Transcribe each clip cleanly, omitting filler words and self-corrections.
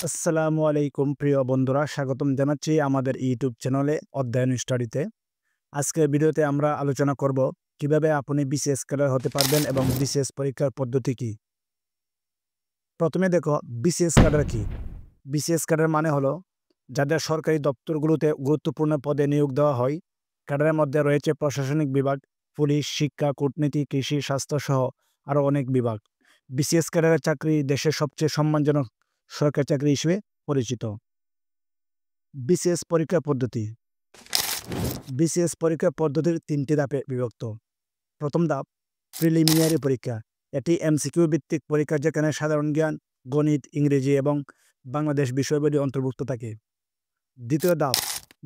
আসসালামু আলাইকুম প্রিয় বন্ধুরা, স্বাগতম জানাচ্ছি আমাদের ইউটিউব চ্যানেলে অধ্যয়ন স্টাডিতে। আজকের ভিডিওতে আমরা আলোচনা করব কিভাবে আপনি বিসিএস ক্যাডার হতে পারবেন এবং বিসিএস পরীক্ষার পদ্ধতি কি। প্রথমে দেখো বিসিএস ক্যাডার কি। বিসিএস ক্যাডার মানে হলো যাদের সরকারি দপ্তরগুলোতে গুরুত্বপূর্ণ পদে নিয়োগ দেওয়া হয়। ক্যাডারের মধ্যে রয়েছে প্রশাসনিক বিভাগ, পুলিশ, শিক্ষা, কূটনীতি, কৃষি, স্বাস্থ্য সহ আরও অনেক বিভাগ। বিসিএস ক্যাডারের চাকরি দেশের সবচেয়ে সম্মানজনক সরকারি চাকরি হিসেবে পরিচিত। বিসিএস পরীক্ষা পদ্ধতি। বিসিএস পরীক্ষা পদ্ধতির ৩টি ধাপে বিভক্ত। প্রথম ধাপ প্রিলিমিনারি পরীক্ষা। এটি এমসিকিউ ভিত্তিক পরীক্ষা যেখানে সাধারণ জ্ঞান, গণিত, ইংরেজি এবং বাংলাদেশ বিষয়গুলি অন্তর্ভুক্ত থাকে। দ্বিতীয় ধাপ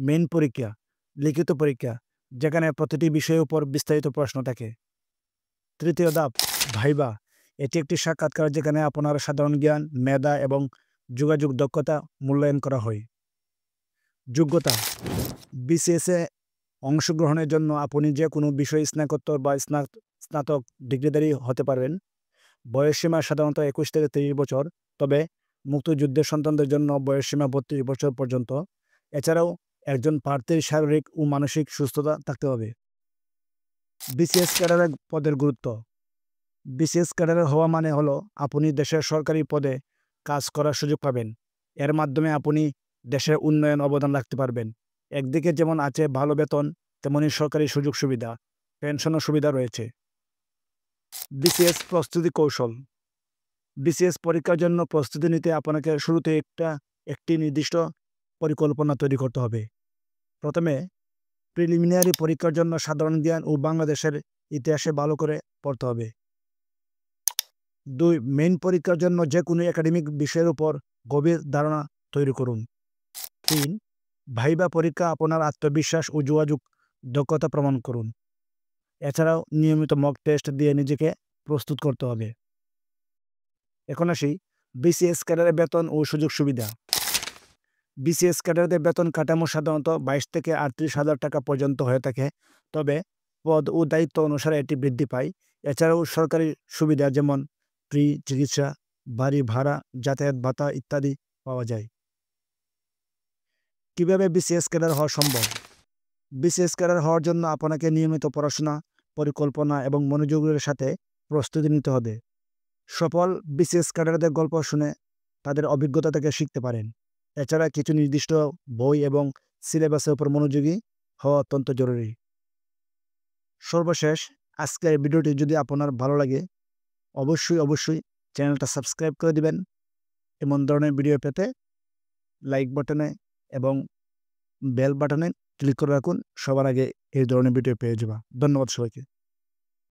মেইন পরীক্ষা, লিখিত পরীক্ষা যেখানে প্রতিটি বিষয়ের উপর বিস্তারিত প্রশ্ন থাকে। তৃতীয় ধাপ ভাইবা। এটি একটি সাক্ষাৎকার যেখানে আপনার সাধারণ জ্ঞান, মেধা এবং যোগাযোগ দক্ষতা মূল্যায়ন করা হয়। যোগ্যতা। বিসিএসে অংশগ্রহণের জন্য আপনি যে কোনো বিষয়ে স্নাতকোত্তর বা স্নাতক ডিগ্রিধারী হতে পারবেন। বয়সসীমা সাধারণত 21 থেকে 30 বছর, তবে মুক্তিযুদ্ধের সন্তানদের জন্য বয়সসীমা 32 বছর পর্যন্ত। এছাড়াও একজন প্রার্থীর শারীরিক ও মানসিক সুস্থতা থাকতে হবে। বিসিএস ক্যাডারের পদের গুরুত্ব। বিসিএস ক্যাডারের হওয়া মানে হলো আপনি দেশের সরকারি পদে কাজ করার সুযোগ পাবেন। এর মাধ্যমে আপনি দেশের উন্নয়ন অবদান রাখতে পারবেন। একদিকে যেমন আছে ভালো বেতন, তেমনি সরকারি সুযোগ সুবিধা, পেনশনও সুবিধা রয়েছে। বিসিএস প্রস্তুতি কৌশল। বিসিএস পরীক্ষার জন্য প্রস্তুতি নিতে আপনাকে শুরুতে একটি নির্দিষ্ট পরিকল্পনা তৈরি করতে হবে। প্রথমে প্রিলিমিনারি পরীক্ষার জন্য সাধারণ জ্ঞান ও বাংলাদেশের ইতিহাসে ভালো করে পড়তে হবে। 2 মেইন পরীক্ষার জন্য যে কোনো একাডেমিক বিষয়ের উপর গভীর ধারণা তৈরি করুন। 3 ভাইবা পরীক্ষা আপনার আত্মবিশ্বাস ও যোগাযোগ দক্ষতা প্রমাণ করুন। এছাড়াও নিয়মিত মক টেস্ট দিয়ে নিজেকে প্রস্তুত করতে হবে। এখন আসি বিসিএস ক্যাডারের বেতন ও সুযোগ সুবিধা। বিসিএস ক্যাডারদের বেতন কাঠামো সাধারণত 22 থেকে 38,000 টাকা পর্যন্ত হয়ে থাকে, তবে পদ ও দায়িত্ব অনুসারে এটি বৃদ্ধি পায়। এছাড়াও সরকারি সুবিধা যেমন ফ্রি চিকিৎসা, বাড়ি ভাড়া, যাতায়াত ভাতা ইত্যাদি পাওয়া যায়। কিভাবে বিসিএস ক্যাডার হওয়া সম্ভব? বিসিএস ক্যাডার হওয়ার জন্য আপনাকে নিয়মিত পড়াশোনা, পরিকল্পনা এবং মনোযোগের সাথে প্রস্তুতি নিতে হবে। সফল বিসিএস ক্যাডারদের গল্প শুনে তাদের অভিজ্ঞতা থেকে শিখতে পারেন। এছাড়া কিছু নির্দিষ্ট বই এবং সিলেবাসের উপর মনোযোগী হওয়া অত্যন্ত জরুরি। সর্বশেষ, আজকের ভিডিওটি যদি আপনার ভালো লাগে অবশ্যই চ্যানেলটা সাবস্ক্রাইব করে দিবেন। এমন ধরনের ভিডিও পেতে লাইক বাটনে এবং বেল বাটনে ক্লিক করে রাখুন। সবার আগে এই ধরনের ভিডিও পেয়ে যাবেন। ধন্যবাদ সবাইকে।